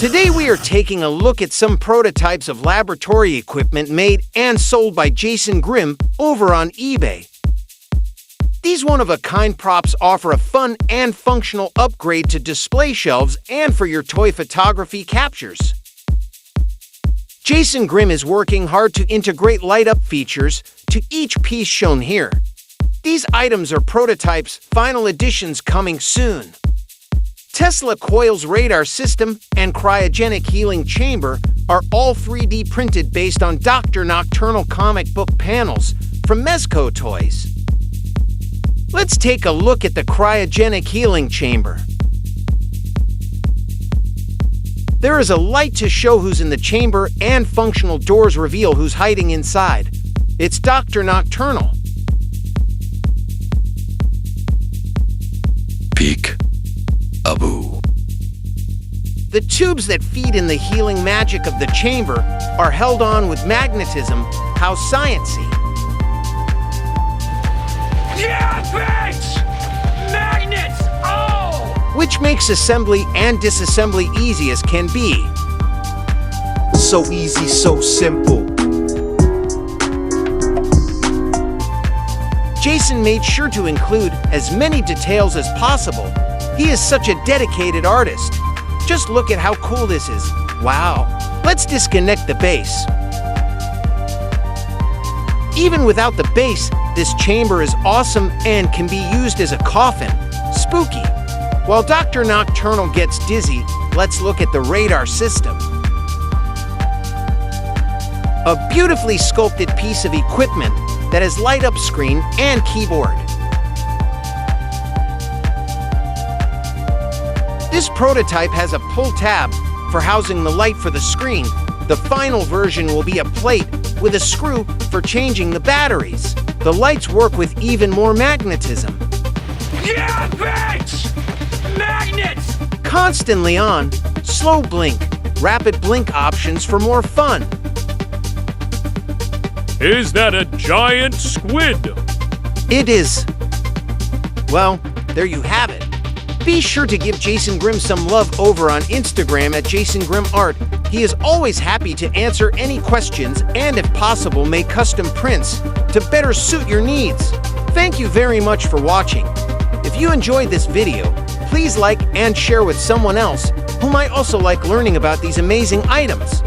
Today we are taking a look at some prototypes of laboratory equipment made and sold by Jason Grimm over on eBay. These one-of-a-kind props offer a fun and functional upgrade to display shelves and for your toy photography captures. Jason Grimm is working hard to integrate light-up features to each piece shown here. These items are prototypes, final editions coming soon. Tesla Coil's radar system and cryogenic healing chamber are all 3D printed based on Dr. Nocturnal comic book panels from Mezco toys. Let's take a look at the cryogenic healing chamber. There is a light to show who's in the chamber, and functional doors reveal who's hiding inside. It's Dr. Nocturnal. Peek. Abu. The tubes that feed in the healing magic of the chamber are held on with magnetism. How science-y. Yeah, bitch! Magnets! Oh! Which makes assembly and disassembly easy as can be. So easy, so simple. Jason made sure to include as many details as possible. He is such a dedicated artist. Just look at how cool this is. Wow. Let's disconnect the base. Even without the base, this chamber is awesome and can be used as a coffin. Spooky. While Dr. Nocturnal gets dizzy, let's look at the radar system. A beautifully sculpted piece of equipment that has light-up screen and keyboard. This prototype has a pull tab for housing the light for the screen. The final version will be a plate with a screw for changing the batteries. The lights work with even more magnetism. Yeah, bitch! Magnets! Constantly on, slow blink, rapid blink options for more fun. Is that a giant squid? It is. Well, there you have it. Be sure to give Jason Grimm some love over on Instagram at JasonGrimmArt. He is always happy to answer any questions and, if possible, make custom prints to better suit your needs. Thank you very much for watching. If you enjoyed this video, please like and share with someone else who might also like learning about these amazing items.